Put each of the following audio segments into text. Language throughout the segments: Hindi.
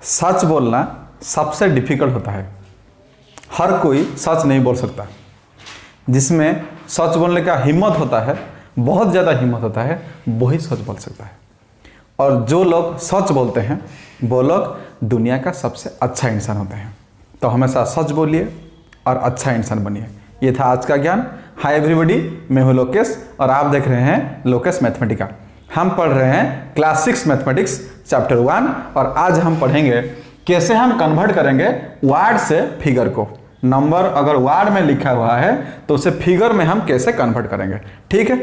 सच बोलना सबसे डिफिकल्ट होता है। हर कोई सच नहीं बोल सकता। जिसमें सच बोलने का हिम्मत होता है, बहुत ज़्यादा हिम्मत होता है, वही सच बोल सकता है। और जो लोग सच बोलते हैं वो लोग दुनिया का सबसे अच्छा इंसान होते हैं। तो हमेशा सच बोलिए और अच्छा इंसान बनिए। ये था आज का ज्ञान। हाय एवरीबॉडी, मैं हूँ लोकेश और आप देख रहे हैं लोकेश मैथमेटिका। हम पढ़ रहे हैं क्लास 6 मैथमेटिक्स चैप्टर 1 और आज हम पढ़ेंगे कैसे हम कन्वर्ट करेंगे वर्ड से फिगर को। नंबर अगर वर्ड में लिखा हुआ है तो उसे फिगर में हम कैसे कन्वर्ट करेंगे। ठीक है,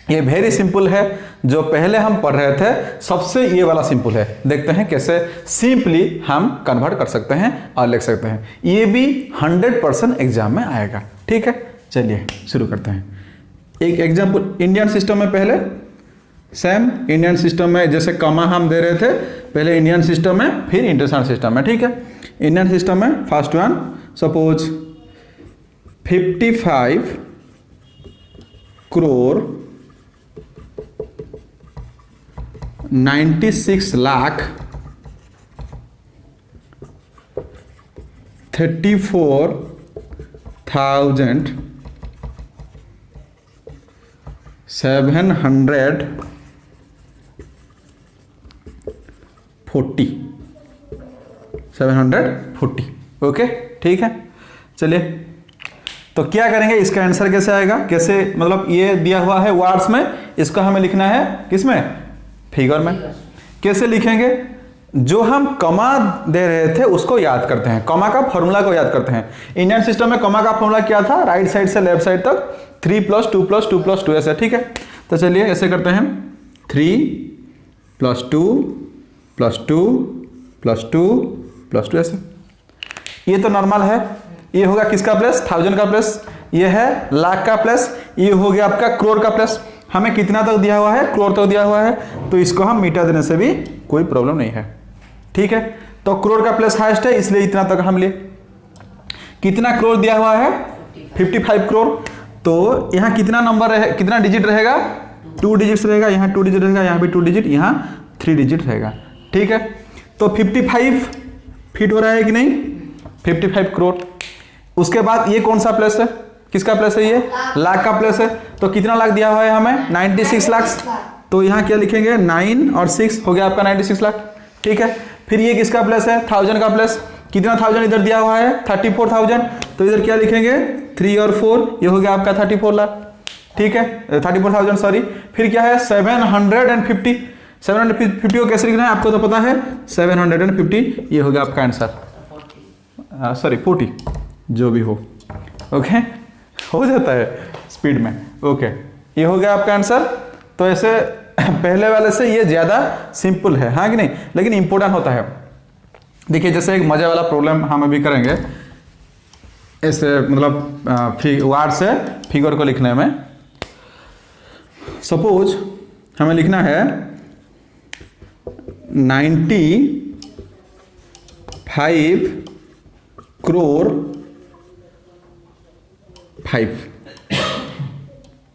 ये वेरी सिंपल है। जो पहले हम पढ़ रहे थे सबसे ये वाला सिंपल है। देखते हैं कैसे सिंपली हम कन्वर्ट कर सकते हैं और लिख सकते हैं। ये भी 100% एग्जाम में आएगा। ठीक है, चलिए शुरू करते हैं। एक एग्जाम्पल इंडियन सिस्टम में, पहले सेम इंडियन सिस्टम में जैसे कमा हम दे रहे थे, पहले इंडियन सिस्टम में फिर इंटरनेशनल सिस्टम में। ठीक है, इंडियन सिस्टम में first one, suppose 55 crore 96 lakh 34,740 740। Okay, ठीक है। चलिए, तो क्या करेंगे, इसका आंसर कैसे आएगा, कैसे, मतलब ये दिया हुआ है वर्ड्स में, इसको हमें लिखना है किसमें, फिगर में। कैसे लिखेंगे, जो हम कमा दे रहे थे उसको याद करते हैं, कमा का फॉर्मूला को याद करते हैं। इंडियन सिस्टम में कमा का फॉर्मूला क्या था, राइट साइड से लेफ्ट साइड तक 3 + 2 + 2 + 2 ऐसे। ठीक है, तो चलिए ऐसे करते हैं, 3 + 2 + 2 + 2 + 2 ऐसे। ये तो नॉर्मल है। ये होगा किसका प्लस, 1000 का प्लस, ये है लाख का प्लस, ये हो गया आपका करोड़ का प्लस। हमें कितना तक दिया हुआ है, करोड़ तक दिया हुआ है, तो इसको हम मिटा देने से भी कोई प्रॉब्लम नहीं है। ठीक है, तो करोड़ का प्लस हाईएस्ट है इसलिए इतना तक हम लिए। कितना करोड़ दिया हुआ है, 55 करोड़। तो यहाँ कितना नंबर रहे, कितना डिजिट रहेगा, 2 डिजिट्स रहेगा। यहाँ 2 डिजिट रहेगा, यहाँ भी 2 डिजिट, यहाँ 3 डिजिट रहेगा। ठीक है, तो 55 फिट हो रहा है कि नहीं, 55 करोड़। उसके बाद ये कौन सा प्लस है, किसका प्लस है, ये लाख का प्लस है। तो कितना लाख दिया हुआ है हमें, 96 लाख। तो यहाँ क्या लिखेंगे, 9 और 6 हो गया आपका 96 लाख। ठीक है, फिर ये किसका प्लस है, 1000 का प्लस। कितना 1000 इधर दिया हुआ है, 34,000। तो इधर क्या लिखेंगे, 3 और 4, ये हो गया आपका 34 लाख। ठीक है, 34,000 सॉरी। फिर क्या है, 750 को कैसे लिखना है आपको तो पता है, 750, ये हो गया आपका आंसर। सॉरी 40, जो भी हो। ओके, हो जाता है स्पीड में। ओके, ये हो गया आपका आंसर। तो ऐसे पहले वाले से ये ज़्यादा सिंपल है, हाँ कि नहीं, लेकिन इंपॉर्टेंट होता है। देखिए जैसे एक मजे वाला प्रॉब्लम हम अभी करेंगे, ऐसे मतलब वर्ड से फिगर को लिखने में। सपोज हमें लिखना है 95 करोड़ 5।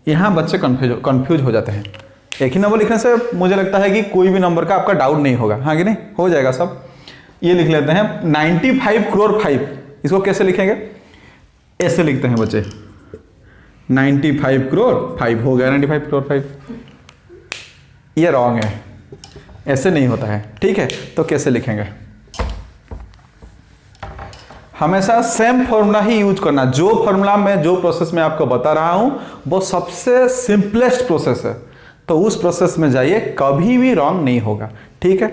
यहां बच्चे कंफ्यूज हो जाते हैं। एक ही नंबर लिखने से मुझे लगता है कि कोई भी नंबर का आपका डाउट नहीं होगा, हाँ कि नहीं, हो जाएगा सब। ये लिख लेते हैं 95 करोड़ 5। इसको कैसे लिखेंगे, ऐसे लिखते हैं बच्चे, 95 करोड़ 5 हो गया, 95 करोड़ 5। ये रॉन्ग है, ऐसे नहीं होता है। ठीक है, तो कैसे लिखेंगे, हमेशा सेम फॉर्मूला ही यूज करना। जो फॉर्मूला में, जो प्रोसेस में आपको बता रहा हूं वो सबसे सिंपलेस्ट प्रोसेस है, तो उस प्रोसेस में जाइए, कभी भी रॉन्ग नहीं होगा। ठीक है,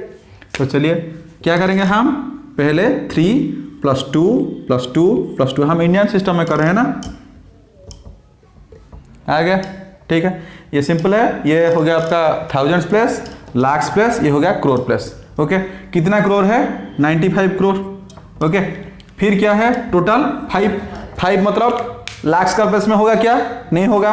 तो चलिए क्या करेंगे हम, पहले 3 + 2 + 2 + 2, हम इंडियन सिस्टम में कर रहे हैं ना, आ गया। ठीक है, ये सिंपल है। ये हो गया आपका 1000 प्लस, लाख प्लस, ये हो गया करोड़ प्लस। ओके, कितना करोड़ है, 95 करोड़। ओके, फिर क्या है, टोटल 5 मतलब लाख का प्लस में होगा क्या, नहीं होगा।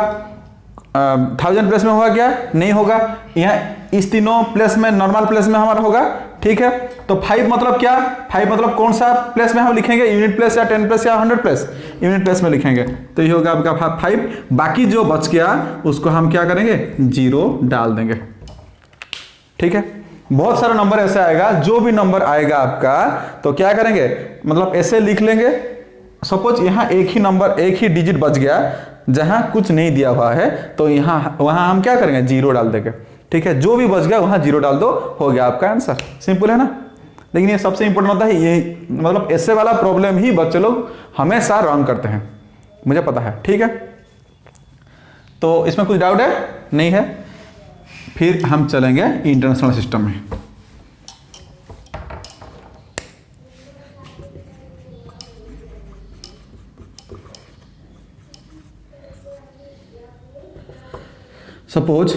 1000 प्लस में होगा क्या, नहीं होगा। यहाँ इस तीनों प्लस में, नॉर्मल प्लस में हमारा होगा। ठीक है, तो 5 मतलब क्या, 5 मतलब कौन सा प्लस में हम लिखेंगे, यूनिट प्लस या 10 प्लस या 100 प्लस, यूनिट प्लस में लिखेंगे। तो ये होगा आपका 5। बाकी जो बच गया उसको हम क्या करेंगे, 0 डाल देंगे। ठीक है, बहुत सारा नंबर ऐसे आएगा, जो भी नंबर आएगा आपका तो क्या करेंगे, मतलब ऐसे लिख लेंगे। सपोज यहाँ एक ही नंबर, एक ही डिजिट बच गया जहां कुछ नहीं दिया हुआ है, तो यहाँ वहां हम क्या करेंगे, जीरो डाल देंगे। ठीक है, जो भी बच गया वहां जीरो डाल दो, हो गया आपका आंसर। सिंपल है ना। लेकिन ये सबसे इंपॉर्टेंट होता है ये, मतलब ऐसे वाला प्रॉब्लम ही बच्चे लोग हमेशा रॉन्ग करते हैं, मुझे पता है। ठीक है, तो इसमें कुछ डाउट है? नहीं है। फिर हम चलेंगे इंटरनेशनल सिस्टम में। सपोज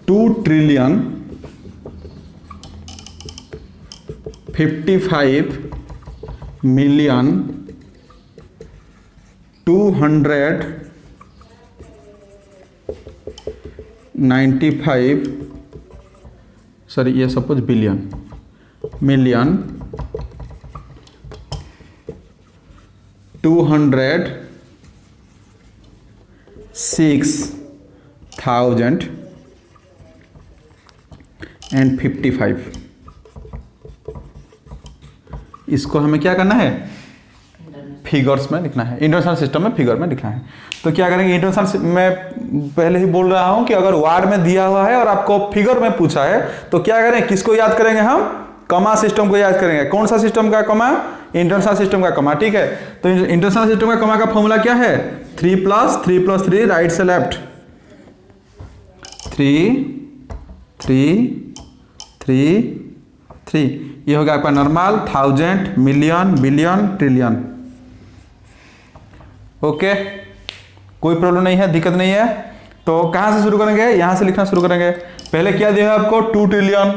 2,55,295 सॉरी ये सपोज मिलियन 206,055, इसको हमें क्या करना है, फिगर्स में लिखना है। इंटरनेशनल सिस्टम में फिगर में लिखना है। तो क्या करेंगे, इंटरनेशनल में पहले ही बोल रहा हूं कि अगर वार्ड में दिया हुआ है और आपको फिगर में पूछा है तो क्या करें, किसको याद करेंगे हम, कमा सिस्टम को याद करेंगे। कौन सा सिस्टम का कमा, इंटरनेशनल सिस्टम का कमा। ठीक है, तो इंटरनेशनल सिस्टम का कमा का फॉर्मूला क्या है, 3+3+3 राइट से लेफ्ट, 3 ये हो गया आपका normal, 1000, million, billion, trillion. Okay, कोई प्रॉब्लम नहीं है, दिक्कत नहीं है। तो कहां से शुरू करेंगे, यहां से लिखना शुरू करेंगे। पहले क्या दिया है आपको, 2 ट्रिलियन।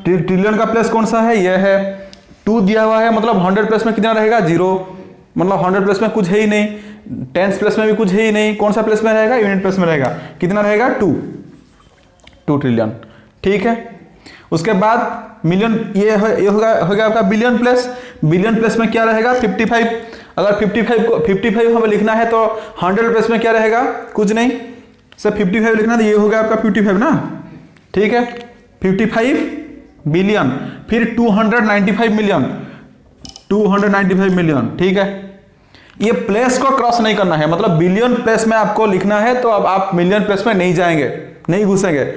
ट्रिलियन का प्लेस कौन सा है, यह है 2 दिया हुआ है, मतलब 100 प्लेस में कितना रहेगा, 0, मतलब 100 प्लेस में कुछ है ही नहीं, 10 प्लेस में भी कुछ है ही नहीं, कौन सा प्लेस में रहेगा, यूनिट प्लेस में रहेगा, कितना रहेगा, 2 ट्रिलियन। ठीक है, उसके बाद मिलियन, ये हो गया आपका बिलियन प्लेस। बिलियन प्लेस में क्या रहेगा, 55। अगर 55 हमें लिखना है तो 100 प्लेस में क्या रहेगा, कुछ नहीं, सिर्फ 55 लिखना है, तो ये हो गया आपका 55 ना। ठीक है, 55 बिलियन, फिर 295 मिलियन। ठीक है, ये प्लेस को क्रॉस नहीं करना है, मतलब बिलियन प्लेस में आपको लिखना है तो अब आप मिलियन प्लेस में नहीं जाएंगे, नहीं घुसेंगे।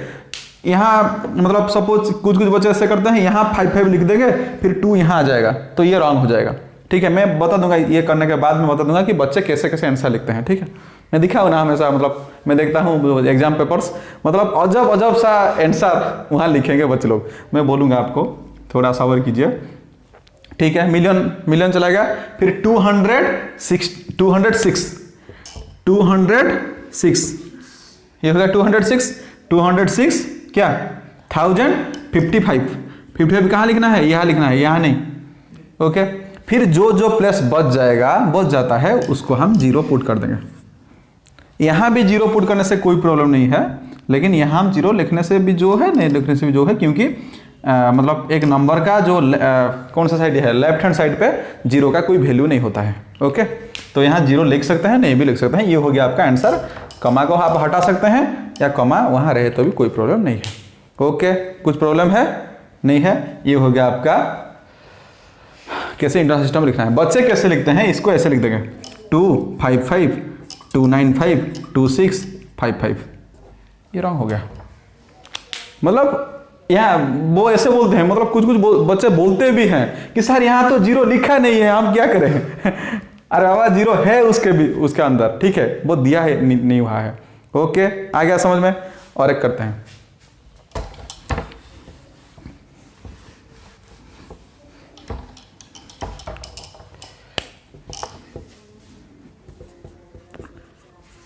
यहाँ मतलब सपोज कुछ बच्चे ऐसे करते हैं, यहाँ 55 लिख देंगे, फिर 2 यहाँ आ जाएगा, तो ये रॉन्ग हो जाएगा। ठीक है, मैं बता दूंगा, ये करने के बाद मैं बता दूंगा कि बच्चे कैसे कैसे आंसर लिखते हैं। ठीक है, मैं दिखा हूं ना हमेशा, मतलब मैं देखता हूँ एग्जाम पेपर्स, मतलब अजब सा आंसर वहाँ लिखेंगे बच्चे लोग। मैं बोलूँगा आपको, थोड़ा सब्र कीजिए। ठीक है, मिलियन चला गया, फिर 206 ये हो गया 206 क्या, 1055 कहाँ लिखना है, यहाँ लिखना है, यहाँ नहीं। ओके, फिर जो प्लेस बच जाता है उसको हम 0 पुट कर देंगे। यहाँ भी 0 पुट करने से कोई प्रॉब्लम नहीं है, लेकिन यहाँ हम 0 लिखने से भी जो है, नहीं लिखने से भी जो है, क्योंकि मतलब एक नंबर का जो कौन सा साइड है, लेफ्ट हैंड साइड पे 0 का कोई वैल्यू नहीं होता है। ओके, तो यहाँ 0 लिख सकते हैं, नहीं भी लिख सकते हैं। ये हो गया आपका आंसर। कमा को आप हटा सकते हैं या कमा वहाँ रहे तो भी कोई प्रॉब्लम नहीं है। ओके, कुछ प्रॉब्लम है, नहीं है। ये हो गया आपका कैसे इंटरनेशनल सिस्टम लिखना है। बच्चे कैसे लिखते हैं, इसको ऐसे लिख देंगे 255 295 2655, ये रॉन्ग हो गया। मतलब यहाँ वो ऐसे बोलते हैं, मतलब कुछ बच्चे बोलते भी हैं कि सर यहाँ तो 0 लिखा नहीं है, हम क्या करें। अरे बाबा 0 है उसके अंदर, ठीक है, वो दिया है, नहीं हुआ है। ओके, आ गया समझ में। और एक करते हैं,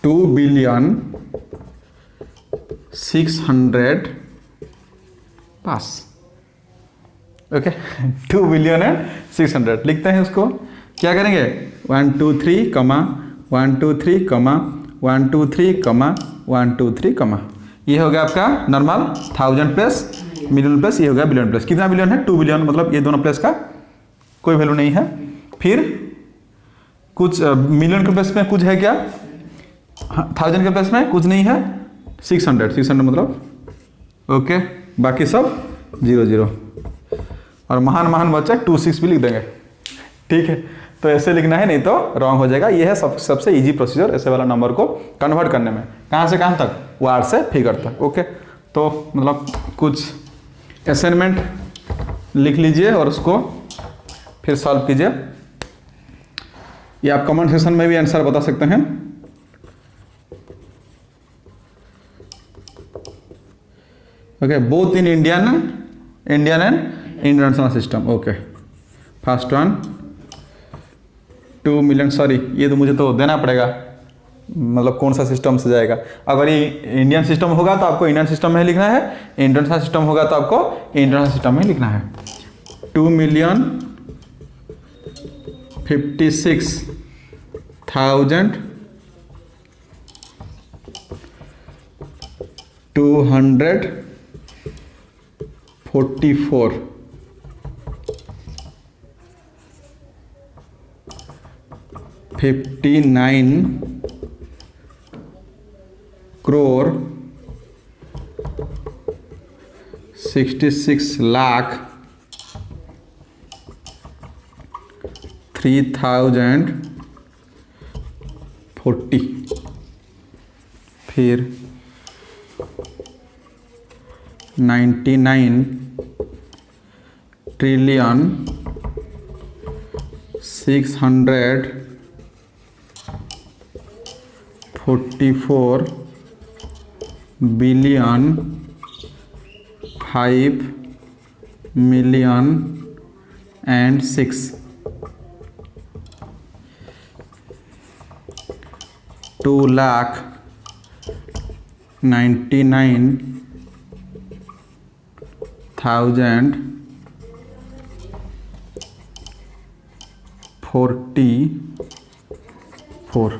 $2,600,000,000 पास। ओके, 2,600,000,000 लिखते हैं। उसको क्या करेंगे, 1 2 3 कमा 1 2 3 कमा 1 2 3 कमा 1 2 3 कमा। ये हो गया आपका नॉर्मल 1000 प्लस मिलियन प्लस, ये हो गया बिलियन प्लस। कितना बिलियन है, 2 बिलियन, मतलब ये दोनों प्लस का कोई वैल्यू नहीं है। फिर कुछ मिलियन के प्लस में कुछ है क्या, 1000 के प्लस में कुछ नहीं है। 600 मतलब ओके, बाकी सब 0 0 और महान महान बच्चा 2 6 भी लिख देंगे, ठीक है। तो ऐसे लिखना है, नहीं तो रॉन्ग हो जाएगा। यह है सबसे इजी प्रोसीजर ऐसे वाला नंबर को कन्वर्ट करने में। कहाँ से कहाँ तक? वार्ड से फिगर तक। ओके, तो मतलब कुछ असाइनमेंट लिख लीजिए और उसको फिर सॉल्व कीजिए, या आप कमेंट सेक्शन में भी आंसर बता सकते हैं। Okay, both in Indian and international system. Okay, first one 2 million, sorry ये तो मुझे तो देना पड़ेगा, मतलब कौन सा सिस्टम से जाएगा। अगर ये इंडियन सिस्टम होगा तो आपको इंडियन सिस्टम में ही लिखना है, इंटरनेशनल सिस्टम होगा तो आपको इंटरनेशनल सिस्टम में ही लिखना है। 2,56,244 59 crore 66 lakh 3,040, फिर 99 trillion 644 billion 5 million and 6, 2,99,044।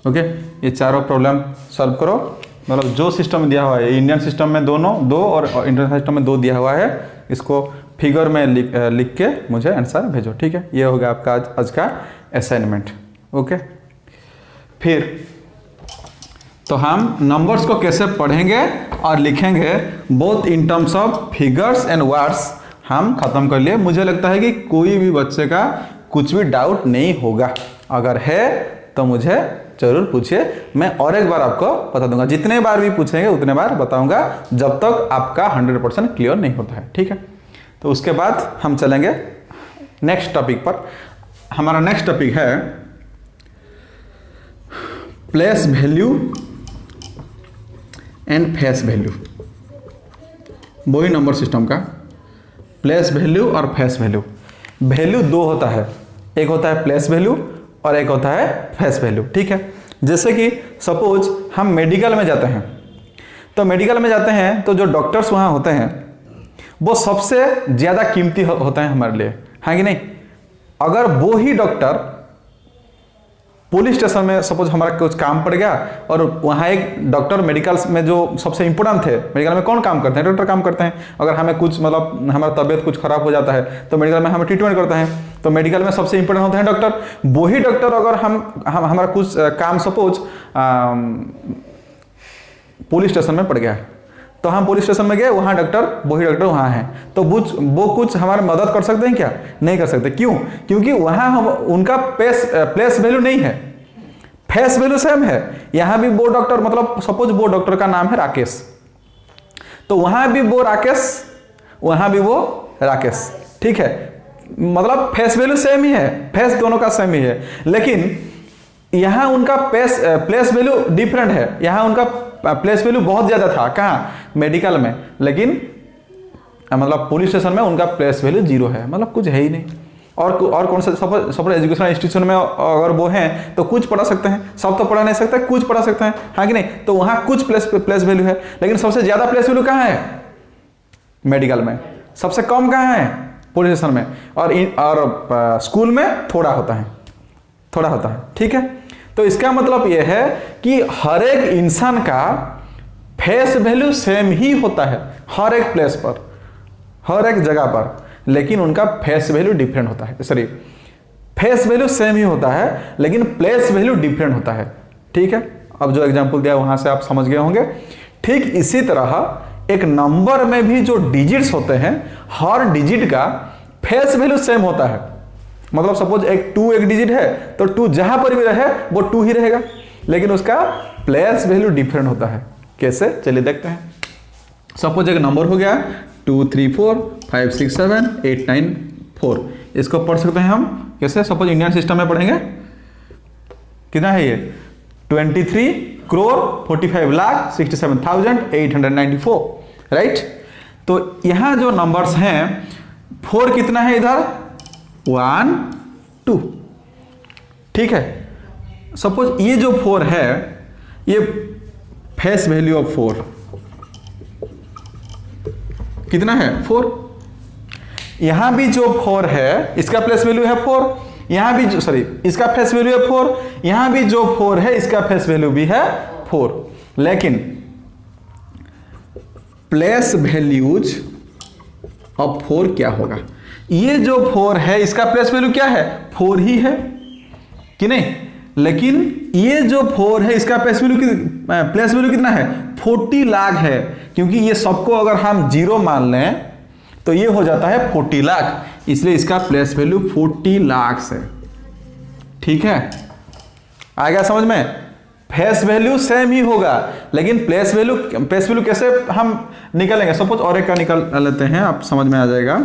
Okay, ये चारों प्रॉब्लम सॉल्व करो। मतलब जो सिस्टम दिया हुआ है, इंडियन सिस्टम में दो और इंटरनेशनल सिस्टम में 2 दिया हुआ है, इसको फिगर में लिख के मुझे आंसर भेजो, ठीक है। ये होगा आपका आज का असाइनमेंट। ओके, फिर तो हम नंबर्स को कैसे पढ़ेंगे और लिखेंगे both in terms of figures and words हम खत्म कर लिए। मुझे लगता है कि कोई भी बच्चे का कुछ भी डाउट नहीं होगा। अगर है तो मुझे जरूर पूछिए, मैं और एक बार आपको बता दूंगा। जितने बार भी पूछेंगे उतने बार बताऊंगा, जब तक आपका 100% क्लियर नहीं होता है, ठीक है। तो उसके बाद हम चलेंगे नेक्स्ट टॉपिक पर। हमारा नेक्स्ट टॉपिक है place value and face value. वही नंबर सिस्टम का प्लेस वैल्यू और फेस वैल्यू। वैल्यू 2 होता है, एक होता है प्लेस वैल्यू और एक होता है फेस वैल्यू, ठीक है। जैसे कि सपोज हम मेडिकल में जाते हैं, तो मेडिकल में जाते हैं तो जो डॉक्टर्स वहाँ होते हैं वो सबसे ज़्यादा कीमती होते हैं हमारे लिए, हाँ कि नहीं। अगर वो ही डॉक्टर पुलिस स्टेशन में सपोज हमारा कुछ काम पड़ गया और वहाँ एक डॉक्टर मेडिकल में जो सबसे इंपॉर्टेंट थे, मेडिकल में कौन काम करते हैं? डॉक्टर काम करते हैं। अगर हमें कुछ मतलब हमारा तबीयत कुछ खराब हो जाता है तो मेडिकल में हमें ट्रीटमेंट करते हैं, तो मेडिकल में सबसे इंपॉर्टेंट होते हैं डॉक्टर। वही डॉक्टर अगर हमारा कुछ काम सपोज पुलिस स्टेशन में पड़ गया, तो हम पुलिस स्टेशन में गए, वहाँ वही डॉक्टर वहाँ हैं, तो वो कुछ हमारी मदद कर सकते हैं क्या? नहीं कर सकते। क्यों? क्योंकि वहाँ उनका प्लेस वैल्यू नहीं है, फेस वैल्यू सेम है। यहाँ भी वो डॉक्टर, मतलब सपोज वो डॉक्टर का नाम है राकेश, तो वहाँ भी वो राकेश, वहाँ भी वो राकेश, ठीक है। मतलब फेस वैल्यू सेम ही है, फेस दोनों का सेम ही है, लेकिन यहाँ उनका प्लेस वैल्यू डिफरेंट है। यहाँ उनका प्लेस वैल्यू बहुत ज़्यादा था, कहाँ? मेडिकल में, लेकिन मतलब पुलिस स्टेशन में उनका प्लेस वैल्यू 0 है, मतलब कुछ है ही नहीं। और कौन सा सपोज एजुकेशनल इंस्टीट्यूशन में अगर वो हैं तो कुछ पढ़ा सकते हैं, सब तो पढ़ा नहीं सकते, कुछ पढ़ा सकते हैं, हाँ कि नहीं। तो वहाँ कुछ प्लेस वैल्यू है, लेकिन सबसे ज़्यादा प्लेस वैल्यू कहाँ है? मेडिकल में। सबसे कम कहाँ है? पुलिस स्टेशन में। और स्कूल में थोड़ा होता है, ठीक है। तो इसका मतलब यह है कि हर एक इंसान का फेस वैल्यू सेम ही होता है, हर एक प्लेस पर, हर एक जगह पर, लेकिन उनका फेस वैल्यू डिफरेंट होता है। सॉरी, फेस वैल्यू सेम ही होता है लेकिन प्लेस वैल्यू डिफरेंट होता है, ठीक है। अब जो एग्जांपल दिया वहां से आप समझ गए होंगे। ठीक इसी तरह एक नंबर में भी जो डिजिट्स होते हैं हर डिजिट का फेस वैल्यू सेम होता है। मतलब सपोज एक 2 एक डिजिट है तो 2 जहां पर भी रहे वो 2 ही रहेगा, लेकिन उसका प्लेस वैल्यू डिफरेंट होता है। कैसे, चलिए देखते हैं। सपोज एक नंबर हो गया 2 3 4 5 6 7 8 9 4। इसको पढ़ सकते हैं हम कैसे, सपोज इंडियन सिस्टम में पढ़ेंगे। कितना है ये 23 करोड़ 45 लाख 67,894, राइट। तो यहां जो नंबर्स हैं 4 कितना है इधर 1 2, ठीक है। सपोज ये जो 4 है ये फेस वैल्यू ऑफ 4 कितना है 4। यहां भी जो 4 है इसका प्लेस वैल्यू है 4, यहां भी जो इसका फेस वैल्यू है 4, यहां भी जो 4 है इसका फेस वैल्यू भी है 4। लेकिन प्लेस वैल्यूज ऑफ 4 क्या होगा, ये जो 4 है इसका प्लेस वैल्यू क्या है 4 ही है कि नहीं। लेकिन ये जो 4 है इसका प्लेस वैल्यू कितना है 40 लाख है, क्योंकि ये सबको अगर हम 0 मान लें तो ये हो जाता है 40 लाख, इसलिए इसका प्लेस वैल्यू 40 लाख है, ठीक है। आएगा समझ में। फेस वैल्यू सेम ही होगा, लेकिन प्लेस वैल्यू कैसे हम निकालेंगे। सपोज और एक का निकाल लेते हैं, आप समझ में आ जाएगा।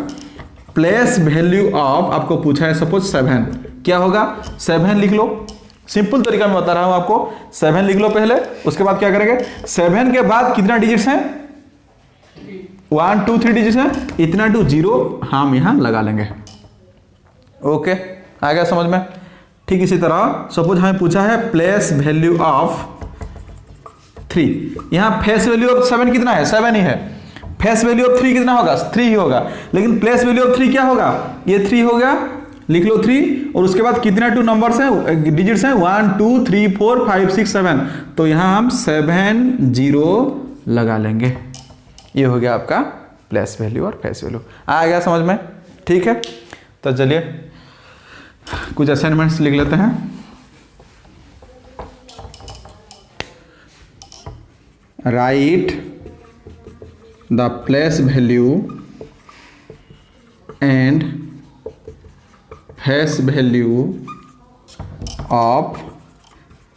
प्लेस वैल्यू ऑफ आपको पूछा है सपोज 7, क्या होगा 7 लिख लो। सिंपल तरीका मैं बता रहा हूं आपको, 7 लिख लो पहले, उसके बाद क्या करेंगे 7 के बाद कितना डिजिट्स हैं 1 2 3 डिजिट्स हैं, इतना टू 0 हम यहां लगा लेंगे। ओके, आ गया समझ में। ठीक इसी तरह सपोज हमें पूछा है प्लेस वैल्यू ऑफ 3, यहां फेस वैल्यू ऑफ 7 कितना है 7 ही है, फेस वैल्यू ऑफ 3 कितना होगा 3 ही होगा, लेकिन प्लेस वैल्यू ऑफ 3 क्या होगा ये 3 हो गया, लिख लो 3। और उसके बाद कितना 2 नंबर्स हैं डिजिट्स हैं 1 2 3 4 5 6 7, तो यहां हम 7 0 लगा लेंगे। ये हो गया आपका प्लेस वैल्यू और फेस वैल्यू। आ गया समझ में, ठीक है। तो चलिए कुछ असाइनमेंट्स लिख लेते हैं। Right the place value and face value of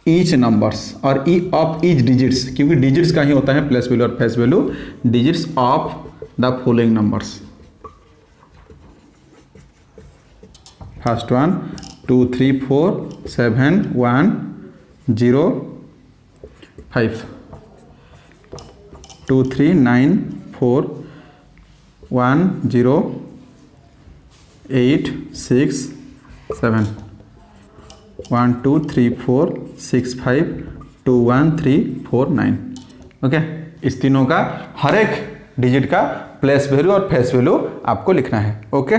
each numbers और ऑफ ईच डिजिट्स, क्योंकि डिजिट्स का ही होता है प्लेस वैल्यू और face value, digits of the following numbers. First one 2 3 4 7 1 0 5 2 3 9 4 1 0 8 6 7 1 2 3 4 6 5 2 1 3 4 9। Okay, इस तीनों का हर एक डिजिट का प्लेस वैल्यू और फेस वैल्यू आपको लिखना है। ओके,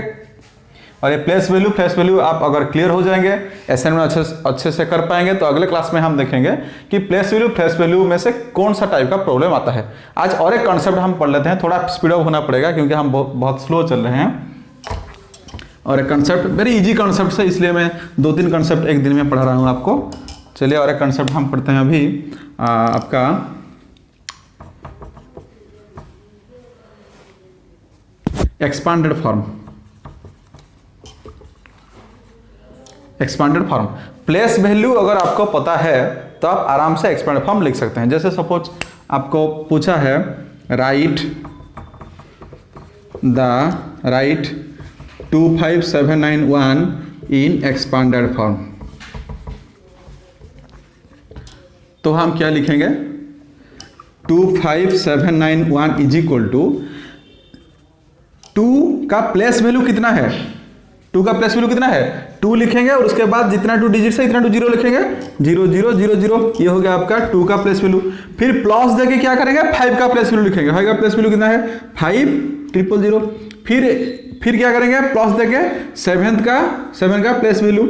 और ये प्लेस वैल्यू फेस वैल्यू आप अगर क्लियर हो जाएंगे, असाइनमेंट अच्छे से कर पाएंगे, तो अगले क्लास में हम देखेंगे कि प्लेस वैल्यू फेस वैल्यू में से कौन सा टाइप का प्रॉब्लम आता है। आज और एक कॉन्सेप्ट हम पढ़ लेते हैं, थोड़ा स्पीड अप होना पड़ेगा क्योंकि हम बहुत स्लो चल रहे हैं। और एक कॉन्सेप्ट वेरी इजी कॉन्सेप्ट है, इसलिए मैं 2-3 कॉन्सेप्ट एक दिन में पढ़ा रहा हूँ आपको। चलिए और एक कॉन्सेप्ट हम पढ़ते हैं अभी आपका expanded form. Expanded form place value अगर आपको पता है तो आप आराम से एक्सपांडेड फॉर्म लिख सकते हैं। जैसे सपोज आपको पूछा है राइट 25791 इन एक्सपांडेड फॉर्म, तो हम क्या लिखेंगे 25791 इज इक्वल टू 2 का प्लेस वैल्यू कितना है, 2 का प्लेस वैल्यू कितना है 2 लिखेंगे, और उसके बाद जितना 2 डिजिट है इतना 2 0 लिखेंगे 0 0 0 0, ये हो गया आपका 2 का प्लेस वैल्यू। फिर प्लस देके क्या करेंगे 5 का प्लेस वैल्यू लिखेंगे, 5 का प्लेस वैल्यू कितना है 5000। फिर क्या करेंगे प्लस देके 7 का प्लेस वैल्यू,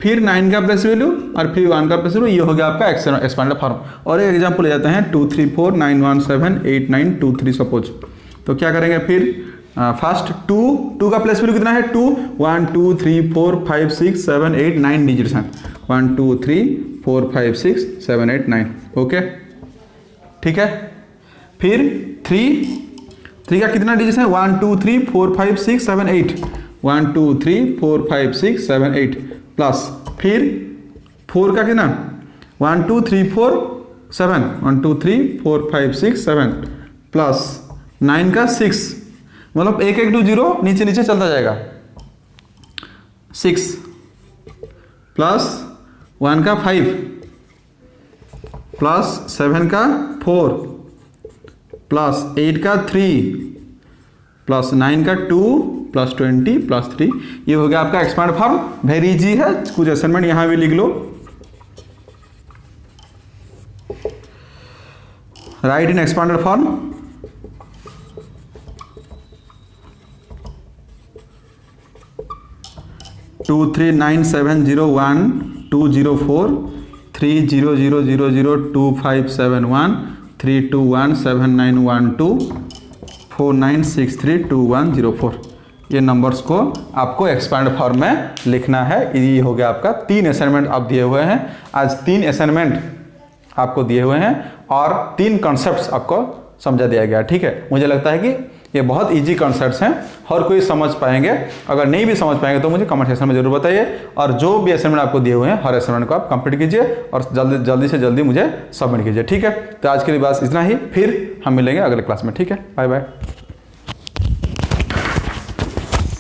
फिर 9 का प्लेस वैल्यू और फिर 1 का प्लेस वैल्यू। ये हो गया आपका एक्सपांडेड फॉर्म। और एक एग्जांपल ले जाते हैं 2 3 4 9 1 7 8 9 2 3 सपोज। तो क्या करेंगे फिर फर्स्ट 2 का प्लेस वैल्यू कितना है 2 1 2 3 4 5 6 7 8 9 डिजिट्स हैं 1 2 3 4 5 6 7 8 9। ओके, ठीक है। फिर 3 3 का कितना डिजिट है? 1 2 3 4 5 6 7 8, 1 2 3 4 5 6 7 8 प्लस फिर 4 का कितना? 1 2 3 4 7, 1 2 3 4 5 6 7 प्लस 9 का 6, मतलब 1 1 2 0 नीचे नीचे चलता जाएगा, 6 प्लस 1 का 5 प्लस 7 का 4 प्लस 8 का 3 प्लस 9 का 2 प्लस 20 प्लस 3, ये हो गया आपका एक्सपांड फॉर्म। वेरी इजी है, कुछ असाइनमेंट यहां भी लिख लो। Write in expanded form. Two 3 9 7 0 1 2 0 4 3 0 0 0 0 2 5 7 1 3 2 1 7 9 1 2 4 9 6 3 2 1 0 4, ये नंबर्स को आपको एक्सपांड फॉर्म में लिखना है। ये हो गया आपका 3 असाइनमेंट आप दिए हुए हैं। आज 3 असाइनमेंट आपको दिए हुए हैं और 3 कॉन्सेप्ट्स आपको समझा दिया गया। ठीक है, मुझे लगता है कि ये बहुत इजी कॉन्सेप्ट्स हैं, हर कोई समझ पाएंगे। अगर नहीं भी समझ पाएंगे तो मुझे कमेंट सेक्शन में जरूर बताइए, और जो भी असाइनमेंट आपको दिए हुए हैं हर असाइनमेंट को आप कंप्लीट कीजिए और जल्दी से जल्दी मुझे सबमिट कीजिए। ठीक है, तो आज के लिए बस इतना ही, फिर हम मिलेंगे अगले क्लास में। ठीक है, बाय बाय।